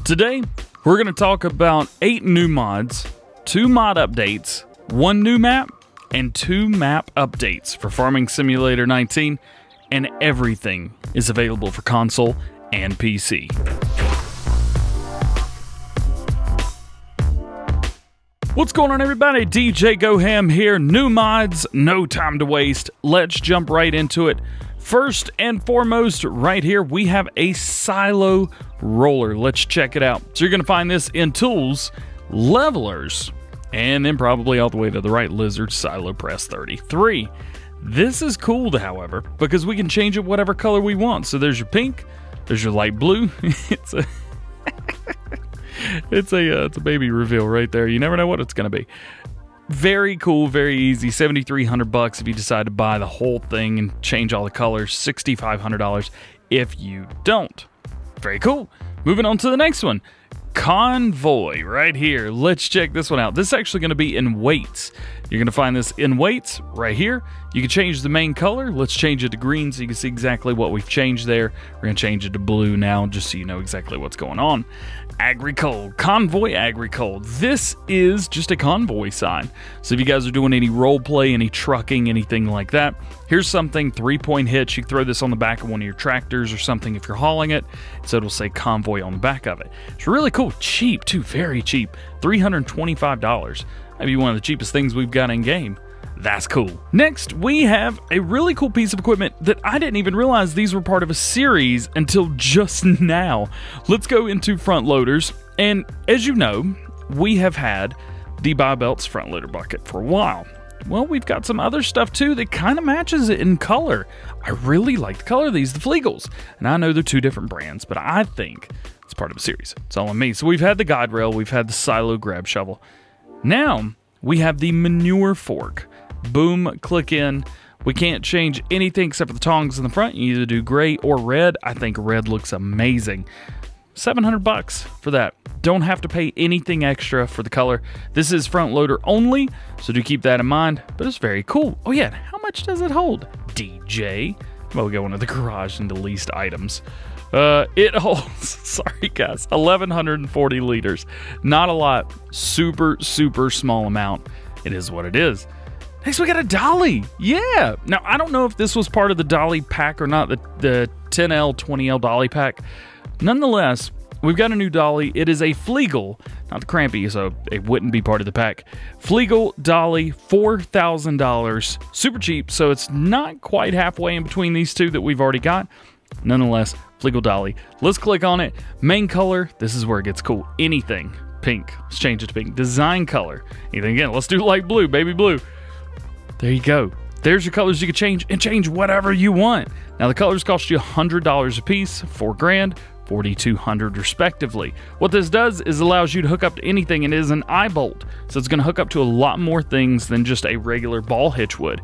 Today, we're going to talk about 8 new mods, 2 mod updates, 1 new map, and 2 map updates for Farming Simulator 19, and everything is available for console and PC. What's going on, everybody? DJ GoHam here. New mods, no time to waste. Let's jump right into it. First and foremost, right here, we have a silo roller. Let's check it out. So you're going to find this in Tools, Levelers, and then probably all the way to the right, Lizard Silopress 33. This is cool, however, because we can change it whatever color we want. So there's your pink, there's your light blue. It's a baby reveal right there. You never know what it's going to be. Very cool, very easy. $7,300 if you decide to buy the whole thing and change all the colors. $6,500 if you don't. Very cool. Moving on to the next one. Convoi right here. Let's check this one out. This is actually going to be in weights. You're going to find this in weights right here. You can change the main color. Let's change it to green so you can see exactly what we've changed there. We're going to change it to blue now just so you know exactly what's going on. Agri Convoi Agri. This is just a convoy sign. So if you guys are doing any role play, any trucking, anything like that, here's something, 3-point hitch. You throw this on the back of one of your tractors or something if you're hauling it. So it'll say convoy on the back of it. It's really cool. Cheap too, very cheap. $325. Maybe one of the cheapest things we've got in game. That's cool. Next, we have a really cool piece of equipment that I didn't even realize these were part of a series until just now. Let's go into front loaders. And as you know, we have had the Bi-Belt's front loader bucket for a while. Well, we've got some other stuff too that kind of matches it in color. I really like the color of these, the Fliegls. And I know they're 2 different brands, but I think it's part of a series. It's all on me. So we've had the guide rail, we've had the silo grab shovel. Now, we have the manure fork. Boom, click in. We can't change anything except for the tongs in the front. You either do gray or red. I think red looks amazing. $700 for that. Don't have to pay anything extra for the color. This is front loader only, so do keep that in mind, but it's very cool. Oh yeah, how much does it hold? DJ. Well, we go into the garage into leased items. It holds, sorry guys, 1,140 liters. Not a lot. Super, super small amount. It is what it is. Next, we got a dolly. Yeah. Now, I don't know if this was part of the dolly pack or not, the 10L, 20L dolly pack. Nonetheless, we've got a new dolly. It is a Fliegl, not the Crampy, so it wouldn't be part of the pack. Fliegl dolly, $4,000. Super cheap, so it's not quite halfway in between these two that we've already got. Nonetheless, Fliegl dolly. Let's click on it. Main color, this is where it gets cool. Anything. Pink. Let's change it to pink. Design color. Anything again. Let's do light blue, baby blue. There you go. There's your colors you can change, and change whatever you want. Now, the colors cost you $100 a piece, $4 grand, $4,200 respectively. What this does is allows you to hook up to anything, and it is an eye-bolt. So it's going to hook up to a lot more things than just a regular ball hitch would.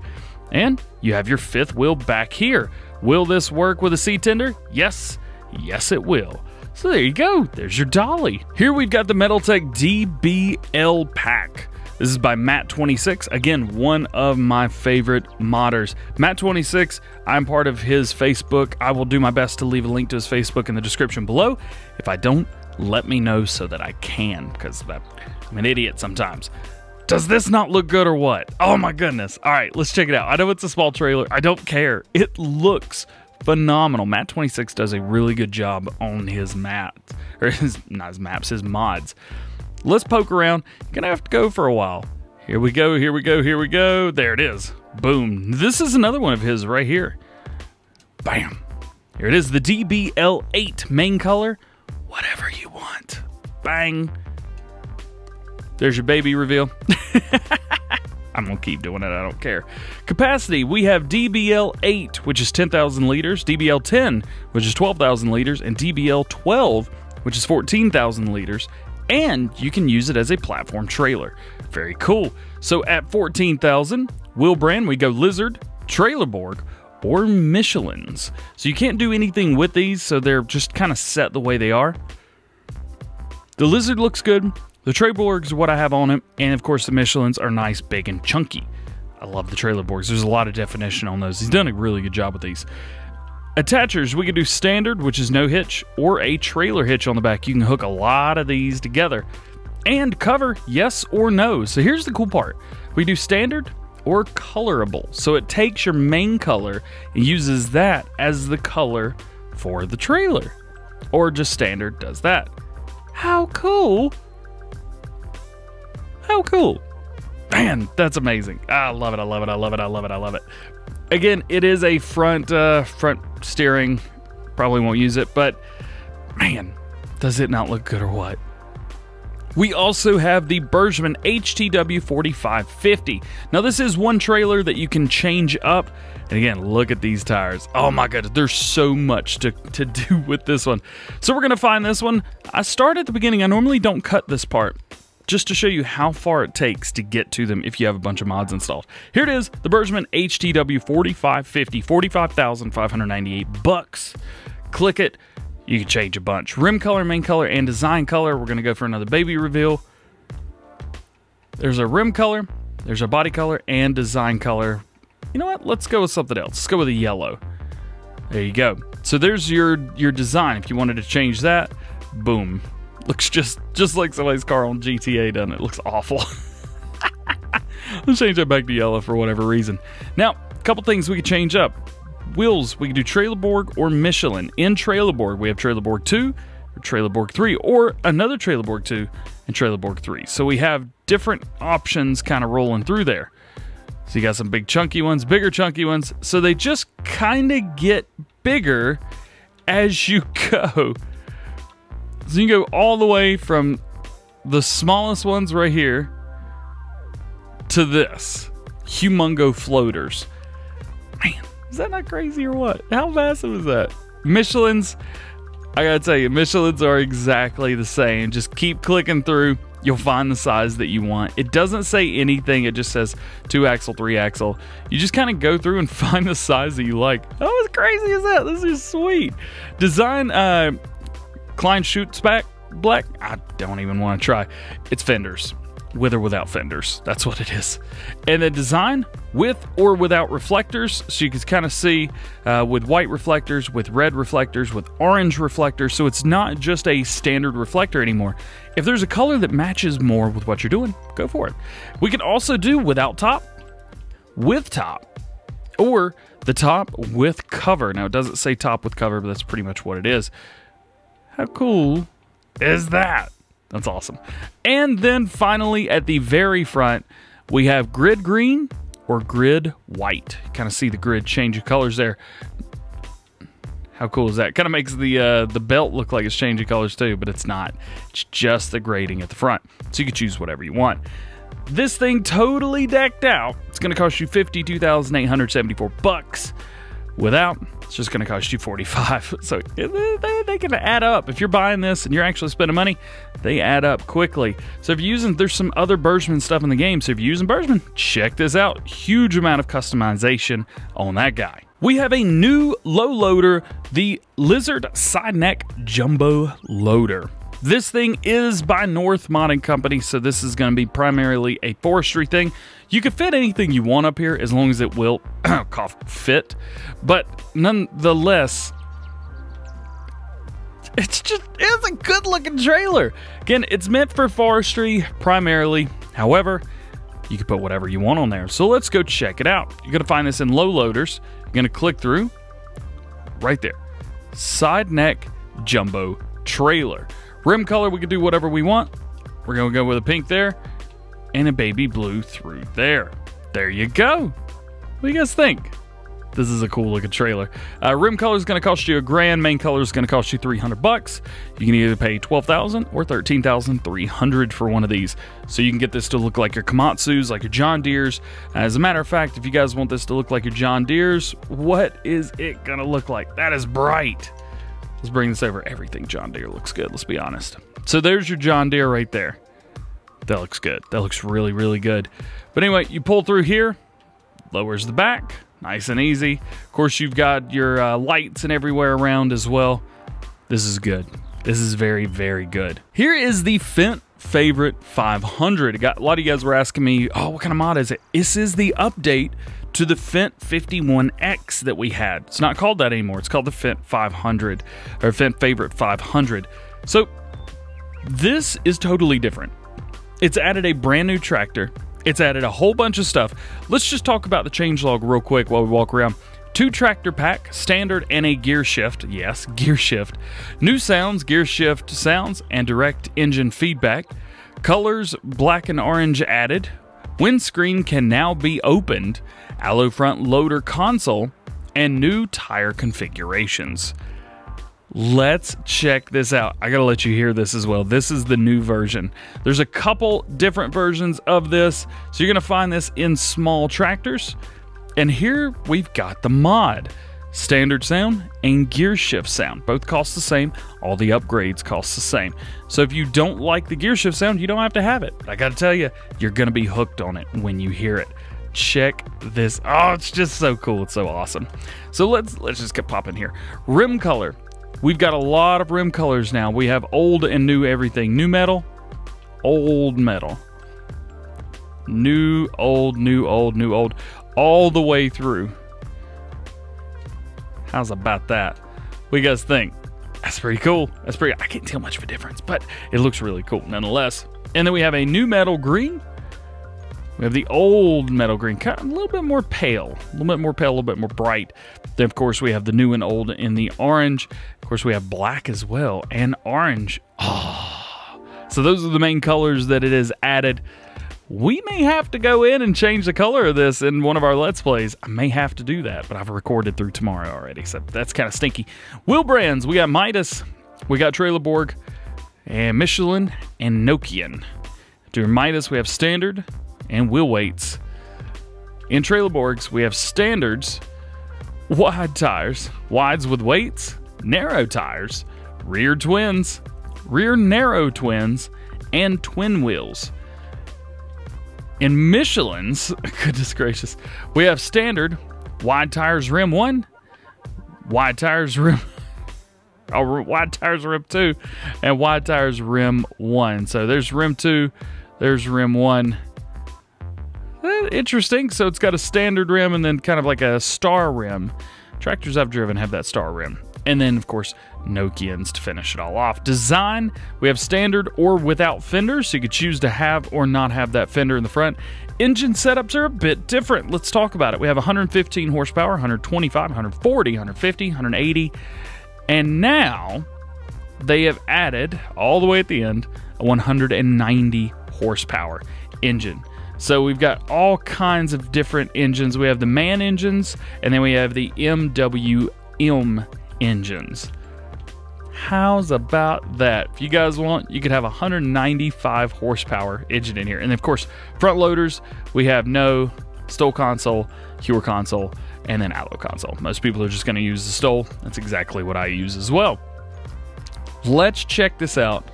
And you have your 5th wheel back here. Will this work with a C-tender? Yes. Yes, it will. So there you go. There's your dolly. Here we've got the Metaltech DBL Pack. This is by Matt26. Again, one of my favorite modders. Matt26, I'm part of his Facebook. I will do my best to leave a link to his Facebook in the description below. If I don't, let me know so that I can, because I'm an idiot sometimes. Does this not look good or what? Oh my goodness. All right, let's check it out. I know it's a small trailer. I don't care. It looks phenomenal. Matt26 does a really good job on his maps, or not his maps, his mods. Let's poke around. You're gonna have to go for a while. Here we go, here we go, here we go. There it is. Boom. This is another one of his right here. Bam. Here it is, the DBL8 main color. Whatever you want. Bang. There's your baby reveal. I'm gonna keep doing it, I don't care. Capacity, we have DBL8, which is 10,000 liters, DBL10, which is 12,000 liters, and DBL12, which is 14,000 liters. And you can use it as a platform trailer. Very cool. So at 14,000, wheel brand, we go Lizard, Trailerborg, or Michelin's. So you can't do anything with these, so they're just kind of set the way they are. The Lizard looks good. The Trailerborgs are what I have on it. And of course, the Michelin's are nice, big, and chunky. I love the Trailerborgs. There's a lot of definition on those. He's done a really good job with these. Attachers, we can do standard, which is no hitch, or a trailer hitch on the back. You can hook a lot of these together. And cover, yes or no. So here's the cool part. We do standard or colorable. So it takes your main color and uses that as the color for the trailer. Or just standard does that. How cool? How cool? Man, that's amazing. I love it, I love it, I love it, I love it, I love it. Again, it is a front steering. Probably won't use it, but man, does it not look good or what? We also have the Bergmann HTW 4550. Now this is one trailer that you can change up. And again, look at these tires. Oh my goodness, there's so much to do with this one. So we're gonna find this one. I start at the beginning. I normally don't cut this part, just to show you how far it takes to get to them if you have a bunch of mods installed. Here it is, the Bergmann HTW 4550, $45,598. Click it, you can change a bunch. Rim color, main color, and design color. We're gonna go for another baby reveal. There's a rim color, there's a body color, and design color. You know what, let's go with something else. Let's go with a yellow. There you go. So there's your design. If you wanted to change that, boom. Looks just like somebody's car on GTA, doesn't it? It looks awful. Let's change that back to yellow for whatever reason. Now, a couple things we can change up. Wheels, we can do Trailerborg or Michelin. In Trailerborg, we have Trailerborg 2, or Trailerborg 3, or another Trailerborg 2 and Trailerborg 3. So we have different options kind of rolling through there. So you got some big chunky ones, bigger chunky ones. So they just kind of get bigger as you go. So you can go all the way from the smallest ones right here to this. Humongo floaters. Man, is that not crazy or what? How massive is that? Michelin's, I gotta tell you, Michelin's are exactly the same. Just keep clicking through. You'll find the size that you want. It doesn't say anything. It just says 2-axle, 3-axle. You just kind of go through and find the size that you like. How crazy is that? This is sweet. Design, Klein shoots back black. I don't even want to try. It's fenders, with or without fenders. That's what it is. And the design, with or without reflectors. So you can kind of see with white reflectors, with red reflectors, with orange reflectors. So it's not just a standard reflector anymore. If there's a color that matches more with what you're doing, go for it. We can also do without top, with top, or the top with cover. Now it doesn't say top with cover, but that's pretty much what it is. How cool is that? That's awesome. And then finally, at the very front, we have grid green or grid white. Kind of see the grid change of colors there. How cool is that? Kind of makes the belt look like it's changing colors too, but it's not. It's just the grading at the front. So you can choose whatever you want. This thing totally decked out, it's going to cost you $52,874. Without, it's just going to cost you $45. So they can add up. If you're buying this and you're actually spending money, they add up quickly. So if you're using, there's some other Bergmann stuff in the game. So if you're using Bergmann, check this out. Huge amount of customization on that guy. We have a new low loader, the Lizard Sideneck Jumbo Loader. This thing is by North Modding Company, so this is going to be primarily a forestry thing. You can fit anything you want up here as long as it will cough, fit, but nonetheless, it's a good looking trailer. Again, it's meant for forestry primarily. However, you can put whatever you want on there. So let's go check it out. You're going to find this in low loaders. You're going to click through right there. Sideneck Jumbo Trailer. Rim color, we can do whatever we want. We're going to go with a pink there and a baby blue through there. There you go. What do you guys think? This is a cool looking trailer. Rim color is going to cost you $1,000. Main color is going to cost you $300. You can either pay $12,000 or $13,300 for one of these. So you can get this to look like your Komatsus, like your John Deeres. As a matter of fact, if you guys want this to look like your John Deeres, what is it going to look like? That is bright. Let's bring this over. Everything John Deere looks good, let's be honest. So there's your John Deere right there. That looks good. That looks really, really good. But anyway, you pull through here, lowers the back, nice and easy. Of course, you've got your lights and everywhere around as well. This is good. This is very, very good. Here is the Fendt Favorite 500. A lot of you guys were asking me, oh, what kind of mod is it? This is the update to the Fendt 51X that we had. It's not called that anymore. It's called the Fendt 500 or Fendt Favorite 500. So this is totally different. It's added a brand new tractor. It's added a whole bunch of stuff. Let's just talk about the changelog real quick while we walk around. 2 tractor pack, standard, and a gear shift. Yes, gear shift. New sounds, gear shift sounds, and direct engine feedback. Colors, black and orange added. Windscreen can now be opened. Alloy front loader console, and new tire configurations. Let's check this out. I gotta let you hear this as well. This is the new version. There's a couple different versions of this, so you're gonna find this in small tractors. And here we've got the mod. Standard sound and gear shift sound. Both cost the same. All the upgrades cost the same. So if you don't like the gear shift sound, you don't have to have it. But I gotta tell you, you're gonna be hooked on it when you hear it. Check this. Oh, it's just so cool. It's so awesome. So let's just get popping here. Rim color. We've got a lot of rim colors now. We have old and new everything. New metal, old metal. New, old, new, old, new, old. All the way through. How's about that? What do you guys think? That's pretty cool. That's pretty, I can't tell much of a difference, but it looks really cool nonetheless. And then we have a new metal green. We have the old metal green, kind of a little bit more pale, a little bit more bright. Then of course we have the new and old in the orange. Of course we have black as well and orange. Oh. So those are the main colors that it has added. We may have to go in and change the color of this in one of our Let's Plays. I may have to do that, but I've recorded through tomorrow already, so that's kind of stinky. Wheel brands, we got Midas, we got Trailerborg, and Michelin, and Nokian. During Midas, we have standard and wheel weights. In Trailerborgs, we have standards, wide tires, wides with weights, narrow tires, rear twins, rear narrow twins, and twin wheels. In Michelin's, goodness gracious, we have standard, wide tires rim 1, wide tires rim, wide tires rim 2, and wide tires rim 1. So there's rim 2, there's rim 1. Interesting. So it's got a standard rim and then kind of like a star rim. Tractors I've driven have that star rim. And then, of course, Nokians to finish it all off. Design, we have standard or without fenders, so you could choose to have or not have that fender in the front. Engine setups are a bit different. Let's talk about it. We have 115 horsepower, 125, 140, 150, 180. And now they have added, all the way at the end, a 190 horsepower engine. So we've got all kinds of different engines. We have the MAN engines, and then we have the MWM engines. How's about that? If you guys want, you could have 195 horsepower engine in here. And of course, front loaders, we have no Stoll console, Heuer console, and then Allo console. Most people are just going to use the Stoll. That's exactly what I use as well. Let's check this out.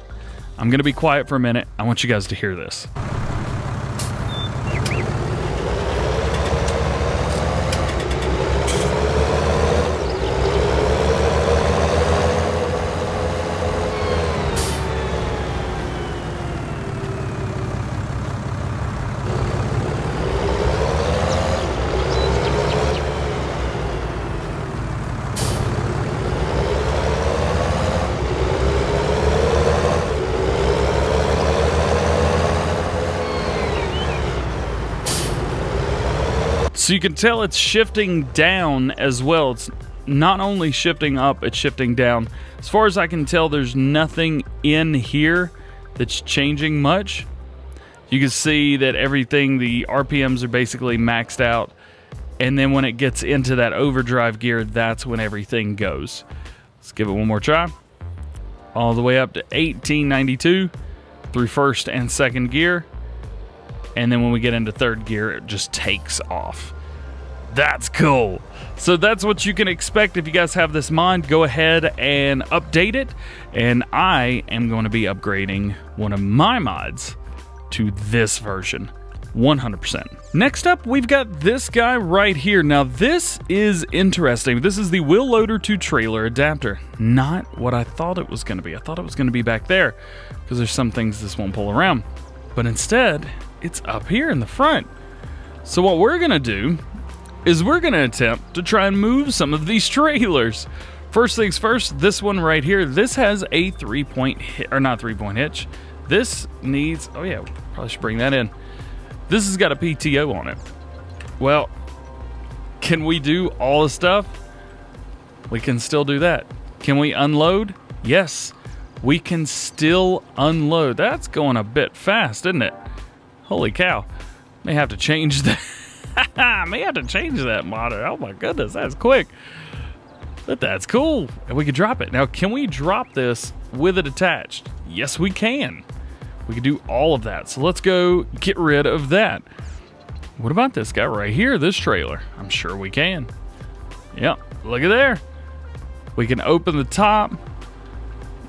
I'm going to be quiet for a minute. I want you guys to hear this. So you can tell it's shifting down as well. It's not only shifting up, it's shifting down. As far as I can tell, there's nothing in here that's changing much. You can see that everything, the RPMs are basically maxed out. And then when it gets into that overdrive gear, that's when everything goes. Let's give it one more try. All the way up to 1892 through first and second gear. And then when we get into third gear, it just takes off. That's cool. So that's what you can expect if you guys have this mod. Go ahead and update it. And I am going to be upgrading one of my mods to this version. 100%. Next up, we've got this guy right here. Now, this is interesting. This is the WheelLoader to trailer adapter. Not what I thought it was going to be. I thought it was going to be back there because there's some things this won't pull around. But instead, it's up here in the front. So what we're going to do is we're going to attempt to try and move some of these trailers. First things first, this one right here, this has a 3-point hitch, or not 3-point hitch. This needs, oh yeah, probably should bring that in. This has got a PTO on it. Well, can we do all the stuff? We can still do that. Can we unload? Yes, we can still unload. That's going a bit fast, isn't it? Holy cow. May have to change that. May have to change that monitor. Oh my goodness, that's quick. But that's cool. And we can drop it. Now, can we drop this with it attached? Yes, we can. We can do all of that. So let's go get rid of that. What about this guy right here, this trailer? I'm sure we can. Yep, look at there. We can open the top.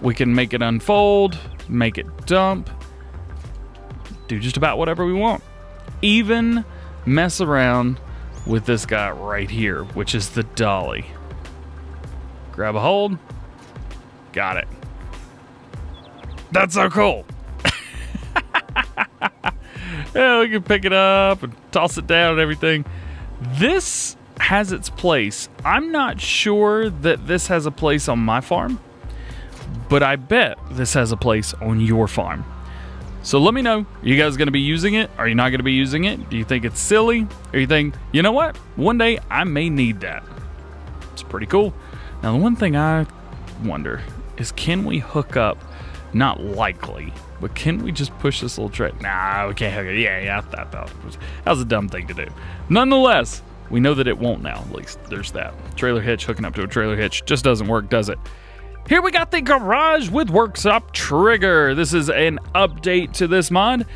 We can make it unfold, make it dump, do just about whatever we want. Even mess around with this guy right here, which is the dolly. Grab a hold. Got it. That's so cool. Yeah, we can pick it up and toss it down and everything. This has its place. I'm not sure that this has a place on my farm, but I bet this has a place on your farm. So let me know, are you guys gonna be using it? Are you not gonna be using it? Do you think it's silly? Or you think, you know what? One day I may need that. It's pretty cool. Now the one thing I wonder is, can we hook up, not likely, but can we just push this little tray? Nah, we can't hook it. Yeah, I thought that was a dumb thing to do. Nonetheless, we know that it won't now, at least there's that. Trailer hitch hooking up to a trailer hitch just doesn't work, does it? Here we got the Garage with Workshop Trigger. This is an update to this mod,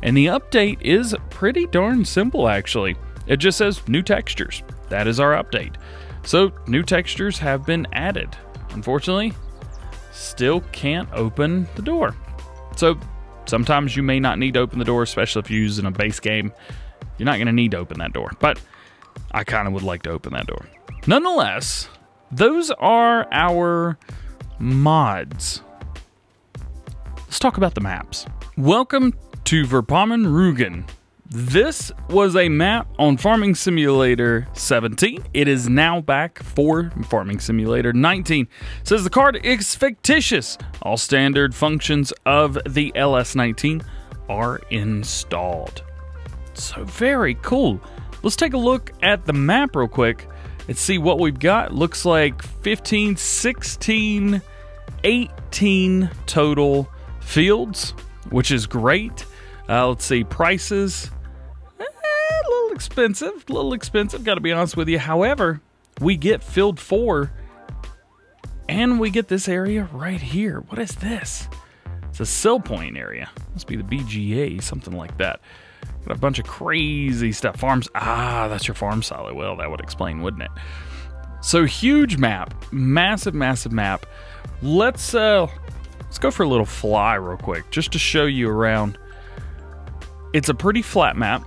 and the update is pretty darn simple, actually. It just says new textures. That is our update. So new textures have been added. Unfortunately, still can't open the door. So sometimes you may not need to open the door, especially if you're using a base game. You're not gonna need to open that door, but I kind of would like to open that door. Nonetheless, those are our mods. Let's talk about the maps. Welcome to Vorpommern Rügen. This was a map on Farming Simulator 17. It is now back for Farming Simulator 19. It says the card is fictitious. All standard functions of the LS19 are installed. So very cool. Let's take a look at the map real quick and see what we've got. Looks like 15, 16, 18 total fields, which is great. Let's see, prices. A little expensive, gotta be honest with you. However, we get field 4 and we get this area right here. What is this? It's a sell point area. Must be the BGA, something like that. Got a bunch of crazy stuff. Farms, that's your farm silo. Well, that would explain, wouldn't it? So huge map, massive map. Let's go for a little fly real quick, just to show you around. It's a pretty flat map.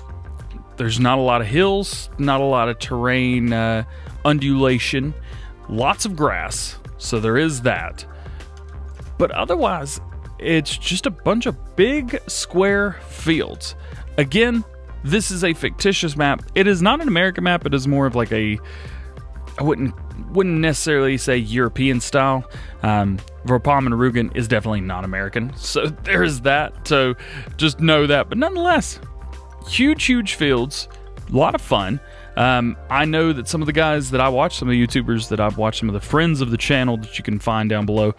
There's not a lot of hills, not a lot of terrain undulation, lots of grass, so there is that. But otherwise, it's just a bunch of big square fields. Again, this is a fictitious map. It is not an American map. It is more of like a, I wouldn't necessarily say European style. Vorpommern Rügen is definitely not American, so there's that. So just know that. But nonetheless, huge fields, a lot of fun. I know that some of the guys that I watch, some of the YouTubers that I've watched, some of the friends of the channel that you can find down below,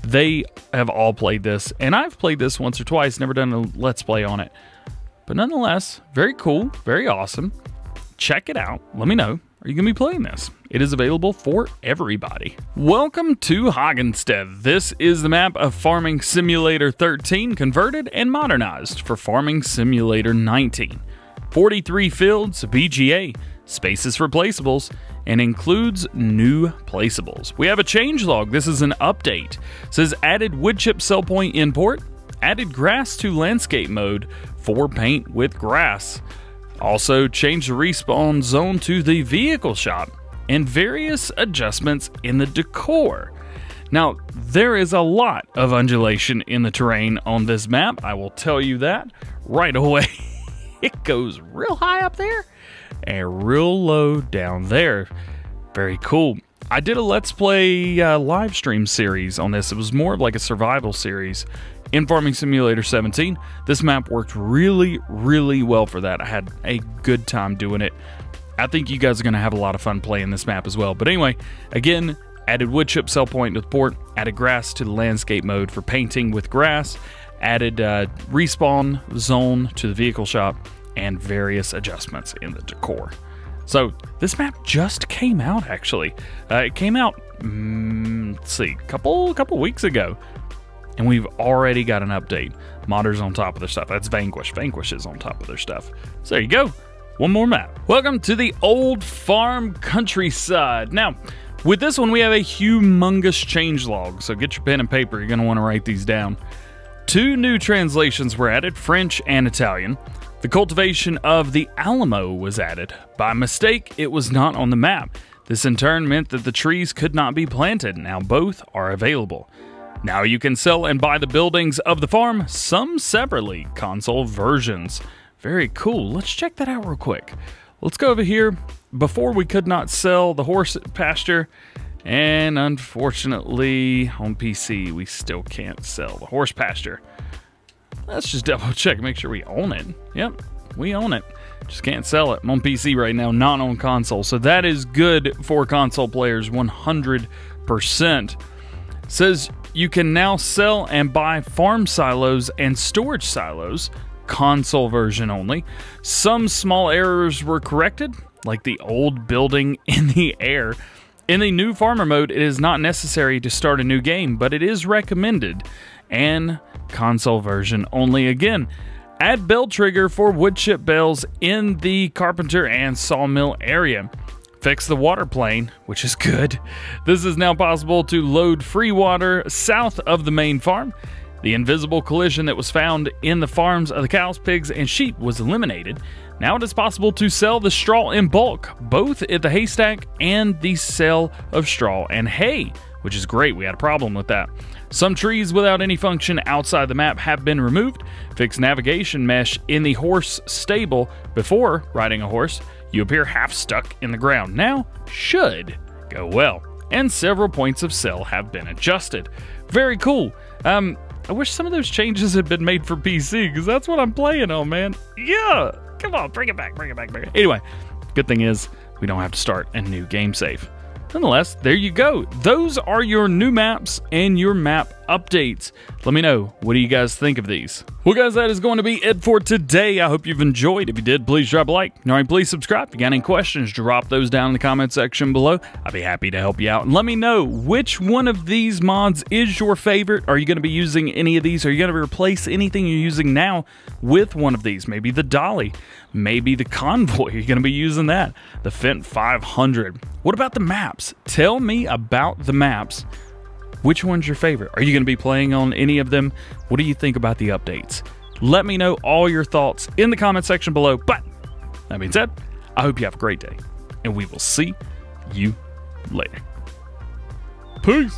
they have all played this, and I've played this once or twice, never done a Let's Play on it. But nonetheless, very cool, very awesome. Check it out. Let me know. Are you going to be playing this? It is available for everybody. Welcome to Hagenstedt. This is the map of Farming Simulator 13 converted and modernized for Farming Simulator 19. 43 fields, BGA, spaces for placeables, and includes new placeables. We have a changelog. This is an update. It says added wood chip sell point import, added grass to landscape mode for paint with grass. Also changed the respawn zone to the vehicle shop and various adjustments in the decor. Now, there is a lot of undulation in the terrain on this map. I will tell you that right away. It goes real high up there. and real low down there. Very cool. I did a Let's Play live stream series on this. It was more of like a survival series in Farming Simulator 17. This map worked really, really well for that. I had a good time doing it. I think you guys are going to have a lot of fun playing this map as well. But anyway, again, added wood chip sell point to the port, added grass to the landscape mode for painting with grass, added respawn zone to the vehicle shop, and various adjustments in the decor. So this map just came out, actually. It came out, let's see, a couple weeks ago. And we've already got an update. Modders on top of their stuff. That's Vanquish. Vanquish is on top of their stuff. So there you go. One more map. Welcome to the old farm countryside. Now, with this one, we have a humongous changelog. So get your pen and paper. You're going to want to write these down. 2 new translations were added, French and Italian. The cultivation of the Alamo was added. By mistake, it was not on the map. This in turn meant that the trees could not be planted. Now both are available. Now you can sell and buy the buildings of the farm, some separately, console versions. Very cool. Let's check that out real quick. Let's go over here. Before we could not sell the horse pasture, and unfortunately on PC we still can't sell the horse pasture. Let's just double check, make sure we own it. Yep, we own it. Just can't sell it. I'm on PC right now, not on console. So that is good for console players, 100%. Says you can now sell and buy farm silos and storage silos, console version only. Some small errors were corrected, like the old building in the air. In the new farmer mode, it is not necessary to start a new game, but it is recommended. And console version only again. Add bell trigger for wood chip bells in the carpenter and sawmill area. Fix the water plane, which is good. This is now possible to load free water south of the main farm. The invisible collision that was found in the farms of the cows, pigs, and sheep was eliminated. Now it is possible to sell the straw in bulk, both at the haystack and the sale of straw and hay, which is great. We had a problem with that. Some trees without any function outside the map have been removed. Fix navigation mesh in the horse stable. Before riding a horse, you appear half stuck in the ground. Now should go well. And several points of sale have been adjusted. Very cool. I wish some of those changes had been made for PC, because that's what I'm playing on, man. Yeah, come on, bring it back, bring it back, bring it. Anyway, good thing is we don't have to start a new game save. Nonetheless, there you go. Those are your new maps and your map updates. Let me know, what do you guys think of these? Well, guys, that is going to be it for today. I hope you've enjoyed. If you did, please drop a like. All right, please subscribe. If you got any questions, drop those down in the comment section below. I'd be happy to help you out. And let me know which one of these mods is your favorite. Are you going to be using any of these? Are you going to replace anything you're using now with one of these? Maybe the Dolly, maybe the Convoy. Are you going to be using that? The Fendt 500. What about the maps? Tell me about the maps. Which one's your favorite? Are you going to be playing on any of them? What do you think about the updates? Let me know all your thoughts in the comment section below. But that being said, I hope you have a great day, and we will see you later. Peace.